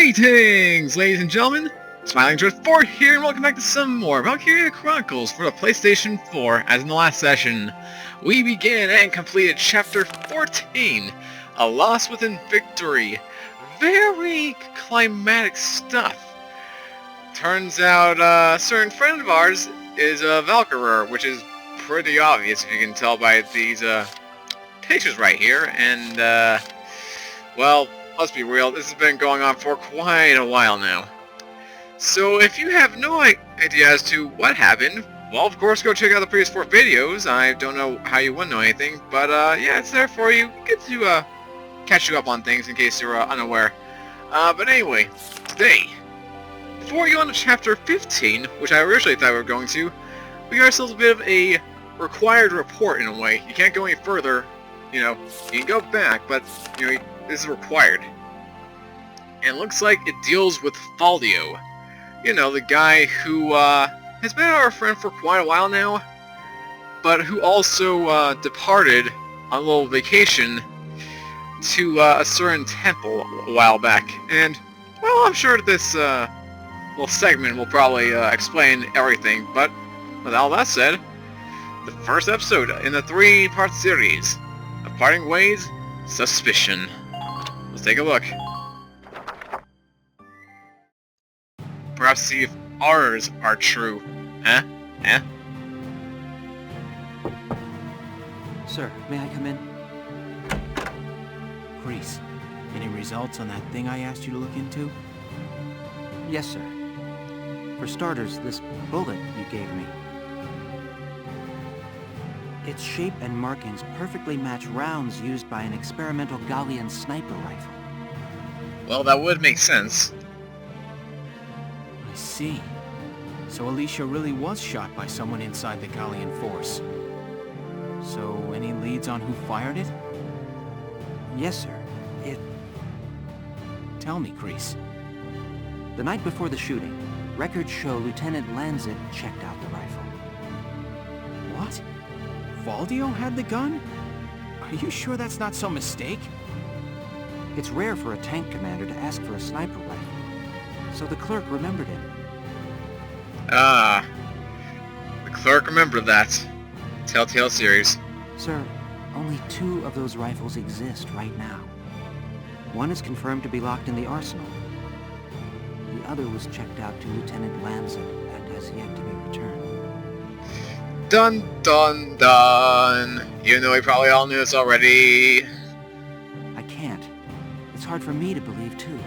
Greetings, ladies and gentlemen! Smiling Dread 4 here, and welcome back to some more Valkyria Chronicles for the PlayStation 4. As in the last session, we began and completed Chapter 14, A Loss Within Victory. Very climatic stuff. Turns out a certain friend of ours is a Valkyria, which is pretty obvious if you can tell by these pictures right here, and well, let's be real, this has been going on for quite a while now. So if you have no idea as to what happened, well, of course, go check out the previous 4 videos. I don't know how you wouldn't know anything, but yeah, it's there for you. Get to catch you up on things in case you're unaware. But anyway, today, before we go on to Chapter 15, which I originally thought we were going to, we got ourselves a bit of a required report in a way. You can't go any further, you know, you can go back, but, you know, this is required. And it looks like it deals with Faldio. You know, the guy who has been our friend for quite a while now, but who also departed on a little vacation to a certain temple a while back. And, well, I'm sure this little segment will probably explain everything, but with all that said, the first episode in the 3-part series of Parting Ways, Suspicion. Let's take a look. Perhaps see if ours are true. Huh? Huh? Sir, may I come in? Grease, any results on that thing I asked you to look into? Yes, sir. For starters, this bullet you gave me. Its shape and markings perfectly match rounds used by an experimental Gallian sniper rifle. Well, that would make sense. I see. So Alicia really was shot by someone inside the Gallian force. So, any leads on who fired it? Yes, sir. Tell me, Grease. The night before the shooting, records show Lieutenant Lanzit checked out the rifle. What? Faldio had the gun? Are you sure that's not some mistake? It's rare for a tank commander to ask for a sniper rifle, so the clerk remembered him. Ah, the clerk remembered that. Telltale series. Sir, only 2 of those rifles exist right now. One is confirmed to be locked in the arsenal. The other was checked out to Lieutenant Lanzit and has yet to be returned. Dun dun dun! You know we probably all knew this already. I can't. It's hard for me to believe, too.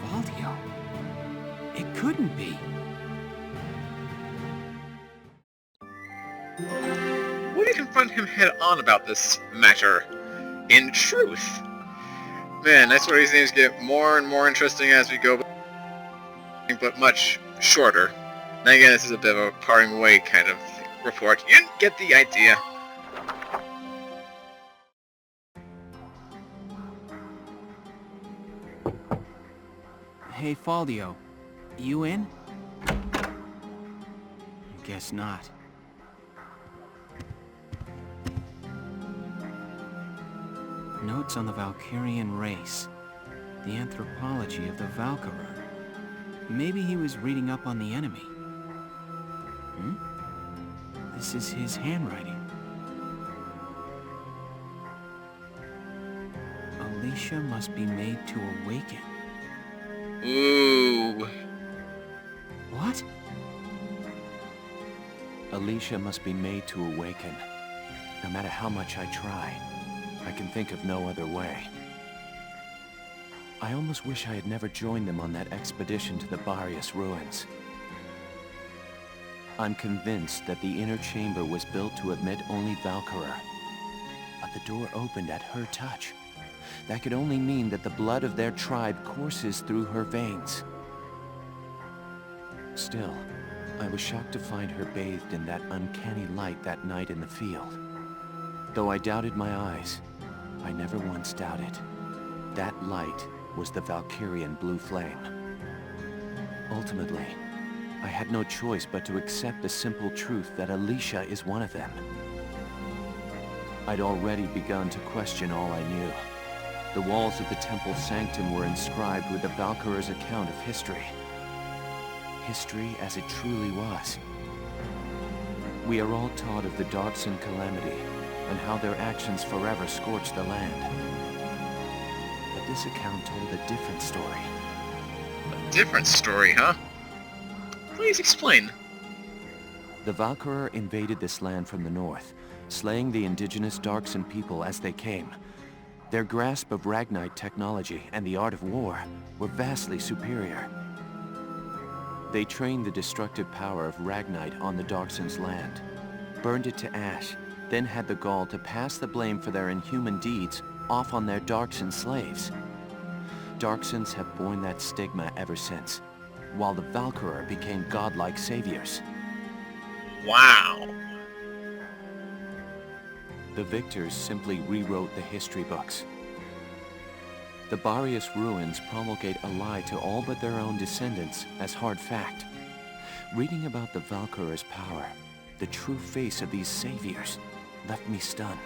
Faldio? It couldn't be. Will you confront him head-on about this matter? In truth. Man, that's where these names get more and more interesting as we go, but much shorter. Now again, this is a bit of a parting way kind of report. You get the idea. Hey, Faldio. You in? Guess not. Notes on the Valkyrian race. The anthropology of the Valkyria. Maybe he was reading up on the enemy. This is his handwriting. Alicia must be made to awaken. Ooh. What? Alicia must be made to awaken. No matter how much I try, I can think of no other way. I almost wish I had never joined them on that expedition to the Barius ruins. I'm convinced that the inner chamber was built to admit only Valkyria. But the door opened at her touch. That could only mean that the blood of their tribe courses through her veins. Still, I was shocked to find her bathed in that uncanny light that night in the field. Though I doubted my eyes, I never once doubted. That light was the Valkyrian blue flame. Ultimately, I had no choice but to accept the simple truth that Alicia is one of them. I'd already begun to question all I knew. The walls of the temple sanctum were inscribed with the Valkyrier's account of history. History as it truly was. We are all taught of the Darkson calamity, and how their actions forever scorched the land. But this account told a different story. A different story, huh? Please explain. The Valkyria invaded this land from the north, slaying the indigenous Darkson people as they came. Their grasp of Ragnite technology and the art of war were vastly superior. They trained the destructive power of Ragnite on the Darkson's land, burned it to ash, then had the gall to pass the blame for their inhuman deeds off on their Darkson slaves. Darksons have borne that stigma ever since, while the Valkyria became godlike saviors. Wow. The victors simply rewrote the history books. The Barrius ruins promulgate a lie to all but their own descendants as hard fact. Reading about the Valkyria's power, the true face of these saviors, left me stunned.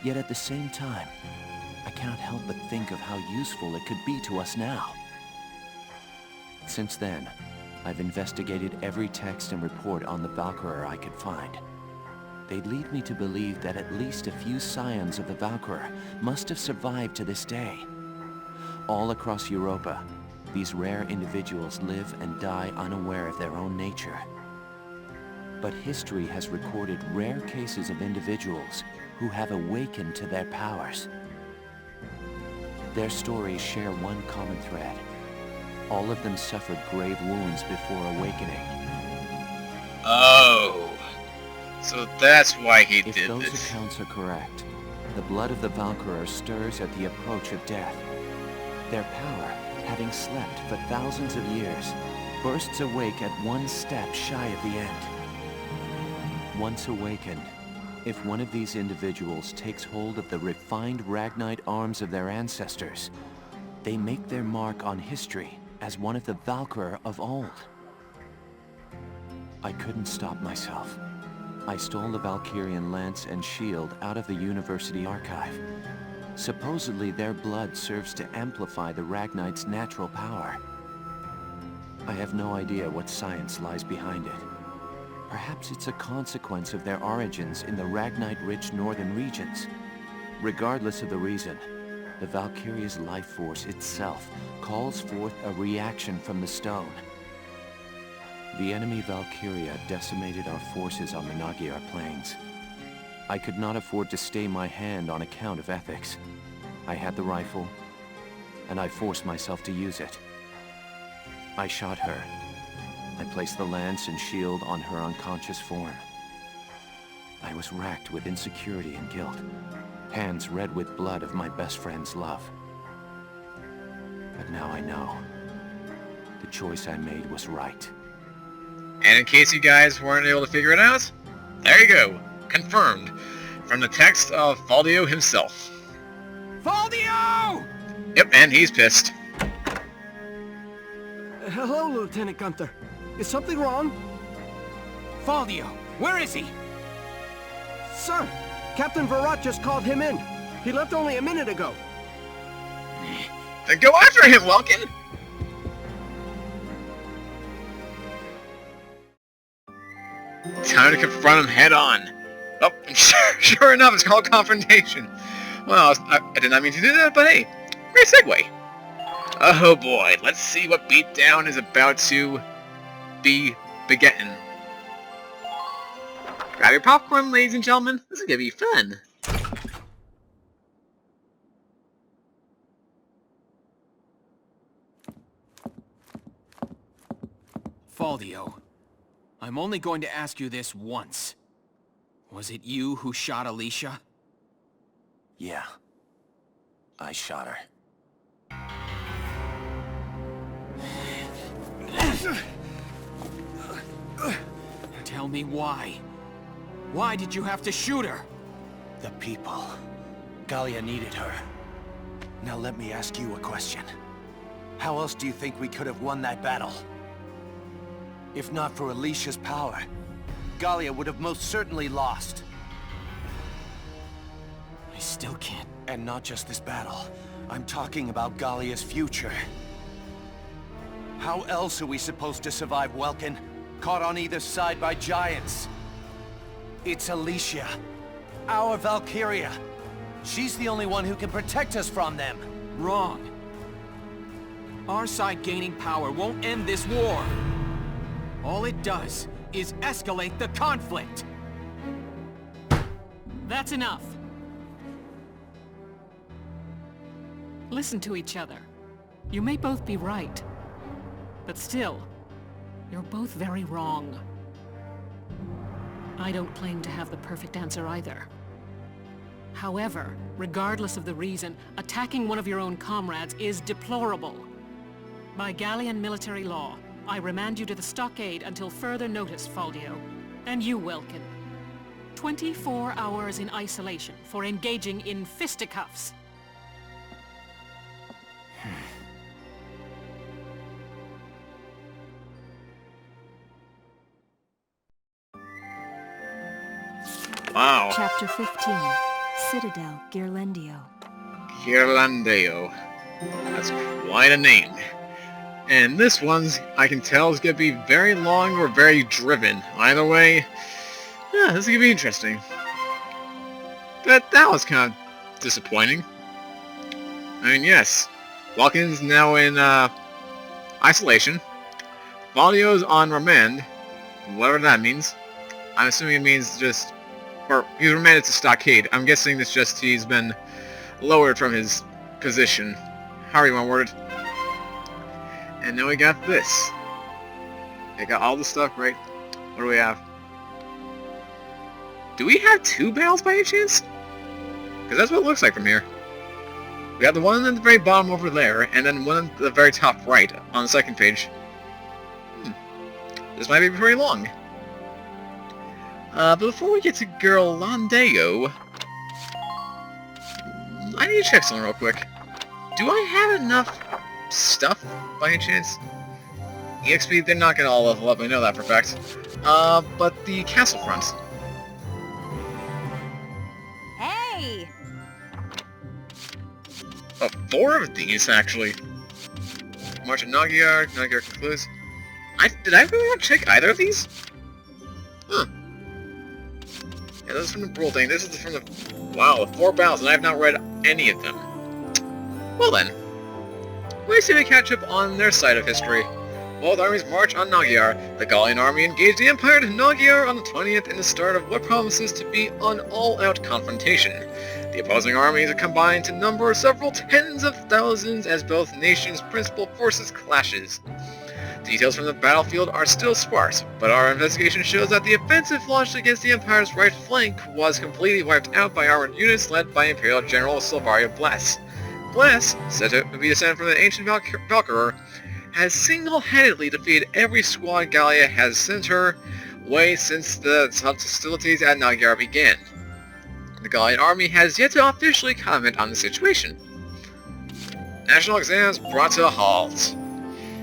Yet at the same time, I cannot help but think of how useful it could be to us now. Since then, I've investigated every text and report on the Valkyria I could find. They lead me to believe that at least a few scions of the Valkyria must have survived to this day. All across Europa, these rare individuals live and die unaware of their own nature. But history has recorded rare cases of individuals who have awakened to their powers. Their stories share one common thread. All of them suffered grave wounds before awakening. Oh. So that's why he If did those this. accounts are correct, the blood of the Valkyria stirs at the approach of death. Their power, having slept for thousands of years, bursts awake at one step shy of the end. Once awakened, if one of these individuals takes hold of the refined Ragnite arms of their ancestors, they make their mark on history as one of the Valkyria of old. I couldn't stop myself. I stole the Valkyrian lance and shield out of the university archive. Supposedly their blood serves to amplify the Ragnite's natural power. I have no idea what science lies behind it. Perhaps it's a consequence of their origins in the Ragnite-rich northern regions. Regardless of the reason, the Valkyria's life force itself calls forth a reaction from the stone. The enemy Valkyria decimated our forces on the Magyar plains. I could not afford to stay my hand on account of ethics. I had the rifle, and I forced myself to use it. I shot her. I placed the lance and shield on her unconscious form. I was racked with insecurity and guilt, hands red with blood of my best friend's love. But now I know. The choice I made was right. And in case you guys weren't able to figure it out, there you go. Confirmed. From the text of Valdio himself. Valdio! Yep, and he's pissed. Hello, Lieutenant Gunther. Is something wrong? Valdio, where is he? Sir, Captain Virat just called him in. He left only a minute ago. Then go after him, Welkin! Time to confront him head on. Oh, sure enough, it's called confrontation. Well, I did not mean to do that, but hey, great segue. Oh boy, let's see what beatdown is about to be begetting. Grab your popcorn, ladies and gentlemen. This is gonna be fun. Valdio, I'm only going to ask you this once. Was it you who shot Alicia? Yeah. I shot her. Tell me why. Why did you have to shoot her? The people. Gallia needed her. Now let me ask you a question. How else do you think we could have won that battle? If not for Alicia's power, Gallia would have most certainly lost. I still can't And not just this battle. I'm talking about Gallia's future. How else are we supposed to survive, Welkin? Caught on either side by giants. It's Alicia. Our Valkyria. She's the only one who can protect us from them. Wrong. Our side gaining power won't end this war. All it does is escalate the conflict. That's enough. Listen to each other. You may both be right, but still, you're both very wrong. I don't claim to have the perfect answer either. However, regardless of the reason, attacking one of your own comrades is deplorable. By Gallian military law, I remand you to the stockade until further notice, Faldio. And you, Welkin. 24 hours in isolation for engaging in fisticuffs. Wow. Chapter 15, Citadel Ghirlandaio. Ghirlandaio. That's quite a name. And this one's, I can tell, is going to be very long or very driven. Either way, yeah, this is going to be interesting. But that was kind of disappointing. I mean, yes, Walken's now in isolation. Valdio's on remand, whatever that means. I'm assuming it means just, or he's remanded to stockade. I'm guessing it's just he's been lowered from his position. However you want to word it. And then we got this. I got all the stuff, right? What do we have? Do we have two battles by any chance? Because that's what it looks like from here. We have the one at the very bottom over there, and then one at the very top right on the second page. This might be very long. But before we get to Ghirlandaio, I need to check something real quick. Do I have enough stuff by any chance? EXP, they're not gonna all level up, I know that for a fact. But the castle front. Hey! Oh, 4 of these, actually. March of Magyar concludes. Did I really not check either of these? Huh. Yeah, this is from the Brawl thing. This is from the... Wow, the 4 battles, and I have not read any of them. Well then. We see we catch up on their side of history. Both armies march on Magyar. The Gallian army engaged the Empire to Magyar on the 20th in the start of what promises to be an all-out confrontation. The opposing armies are combined to number several tens of thousands as both nations' principal forces clashes. Details from the battlefield are still sparse, but our investigation shows that the offensive launched against the Empire's right flank was completely wiped out by armored units led by Imperial General Silvario Blas. Blas, said to be descended from the ancient Valkyria, has single-handedly defeated every squad Gallia has sent her way since the hostilities at Magyar began. The Gallian army has yet to officially comment on the situation. National exams brought to a halt.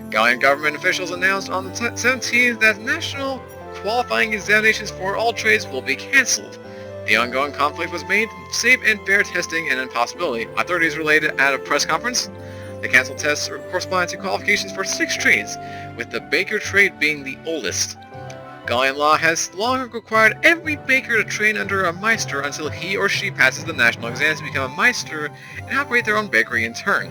Gallian government officials announced on the 17th that national qualifying examinations for all trades will be cancelled. The ongoing conflict was made safe and fair testing an impossibility, authorities related at a press conference. The cancelled tests correspond to qualifications for 6 trades, with the baker trade being the oldest. Gallian law has long required every baker to train under a Meister until he or she passes the national exams to become a Meister and operate their own bakery in turn.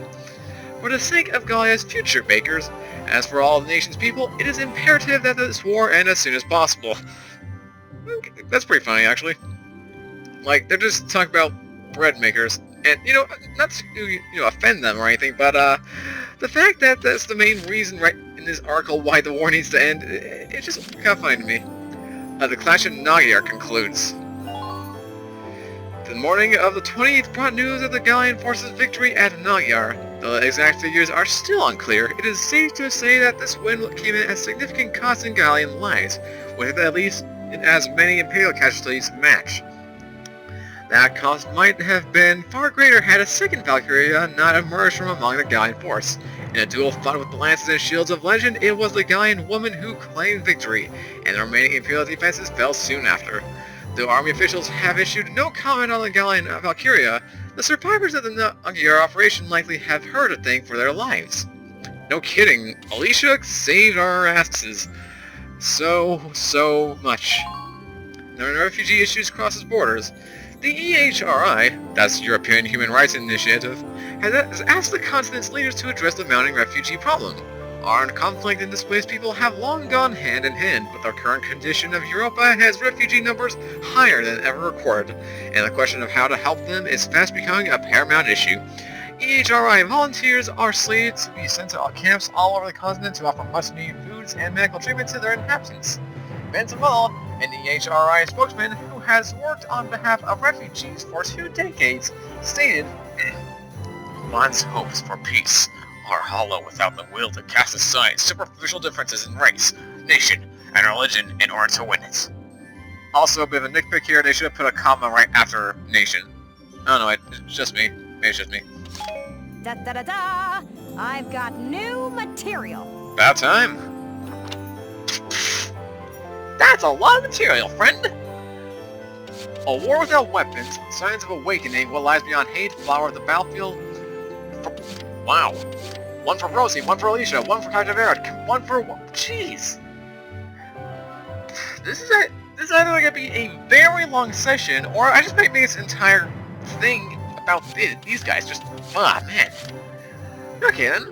For the sake of Gallia's future bakers, as for all the nation's people, it is imperative that this war end as soon as possible. That's pretty funny, actually. Like, they're just talking about bread makers, and, not to, offend them or anything, but, the fact that that's the main reason right in this article why the war needs to end, it's just kind of funny to me. The clash in Magyar concludes. The morning of the 20th brought news of the Gallian forces' victory at Magyar. Though the exact figures are still unclear, it is safe to say that this win came in at significant cost in Gallian lives, with at least as many Imperial casualties match. That cost might have been far greater had a second Valkyria not emerged from among the Gallian force. In a duel fought with the lances and shields of legend, it was the Gallian woman who claimed victory, and the remaining Imperial defenses fell soon after. Though army officials have issued no comment on the Gallian Valkyria, the survivors of the Gallia operation likely have heard a thing for their lives. No kidding, Alicia saved our asses. So much. When refugee issues crosses borders, the EHRI, that's European Human Rights Initiative, has asked the continent's leaders to address the mounting refugee problem. Armed conflict and displaced people have long gone hand in hand, but the current condition of Europa has refugee numbers higher than ever recorded, and the question of how to help them is fast becoming a paramount issue. EHRI volunteers are slated to be sent to camps all over the continent to offer much-needed foods and medical treatment to their inhabitants. Benzamel, an EHRI spokesman who has worked on behalf of refugees for 2 decades, stated, "One's hopes for peace are hollow without the will to cast aside superficial differences in race, nation, and religion in order to win it." Also, a bit of a nitpick here, they should have put a comma right after nation. I don't know, it's just me. Maybe it's just me. Da-da-da-da! I've got new material. About time. That's a lot of material, friend! A war without weapons, signs of awakening, what lies beyond hate, flower of the battlefield. Wow. 1 for Rosie, 1 for Alicia, 1 for Kajavera, 1 for... Jeez! This is either going to be a very long session, or I just might make this entire thing about these guys. Just... ah, man. Okay, then.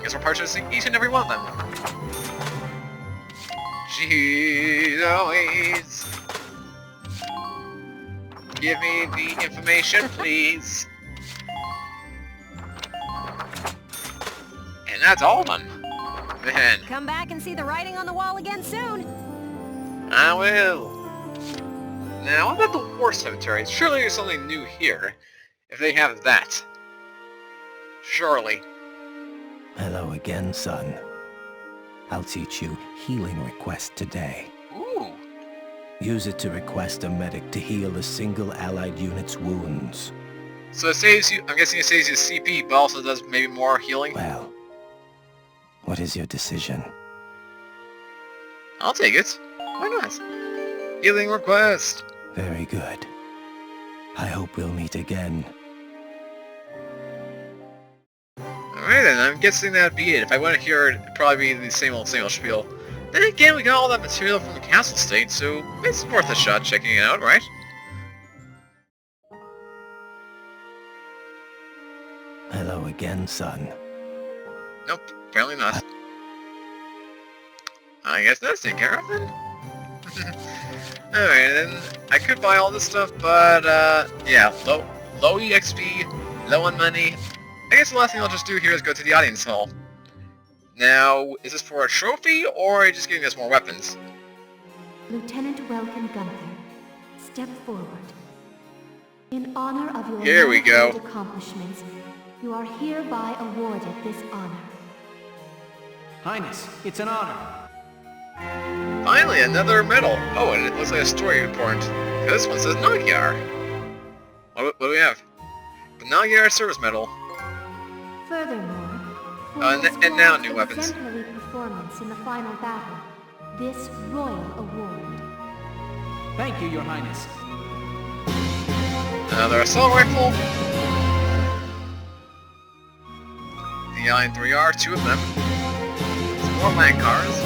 Guess we're purchasing each and every one of them. Jeez, always. Give me the information, please. And that's all of them. Man. Come back and see the writing on the wall again soon. I will. Now, what about the war cemeteries? Surely there's something new here. If they have that. Surely. Hello again, son. I'll teach you healing request today. Ooh. Use it to request a medic to heal a single allied unit's wounds. So it saves you, I'm guessing it saves you CP, but also does maybe more healing? Well, what is your decision? I'll take it. Why not? Healing request. Very good. I hope we'll meet again. Alright then, I'm guessing that'd be it. If I went here, it'd probably be the same old spiel. Then again, we got all that material from the castle state, so it's worth a shot checking it out, right? Hello again, son. Nope, apparently not. I guess that's taken care of then. Alright, then I could buy all this stuff, but yeah, low EXP, low on money. I guess the last thing I'll just do here is go to the audience hall. Now, is this for a trophy, or are you just giving us more weapons? Lieutenant Welkin Gunther, step forward. In honor of your Here we go. manifold accomplishments, you are hereby awarded this honor. Highness, it's an honor. Finally, another medal. Oh, and it looks like a story important. This one says Magyar. What do we have? The Magyar Service Medal. Furthermore, for and now new weapons. exemplary performance in the final battle, this royal award. Thank you, Your Highness. Another assault rifle. The Alien 3R, 2 of them. Some more land cars.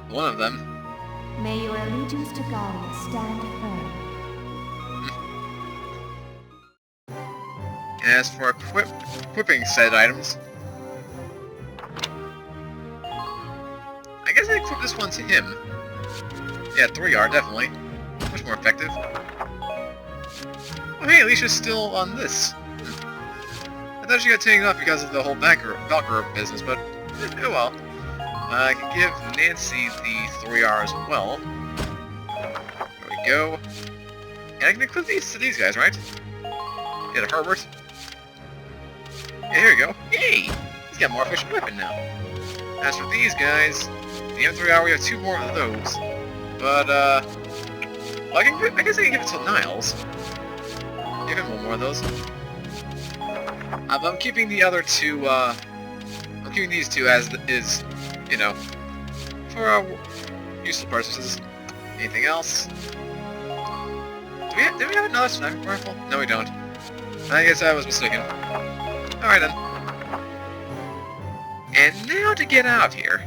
1 of them. May your allegiance to Gallia stand firm. As for equipping said items, I guess I equip this one to him. Yeah, 3R, definitely. Much more effective. Oh hey, Alicia's still on this. I thought she got taken off because of the whole Valkyria business, but oh well. I can give Nancy the 3R as well. There we go. And I can equip these to these guys, right? Yeah, to Herbert. Yeah, here we go. Yay! He's got a more efficient weapon now. As for these guys, the M3R, we have 2 more of those. But, well, I guess I can give it to Niles. Give him 1 more of those. But I'm keeping the other 2, I'm keeping these 2 as is, you know, for Useful purchases. Anything else? Do we have another sniper rifle? No, we don't. I guess I was mistaken. Alright then. And now to get out of here.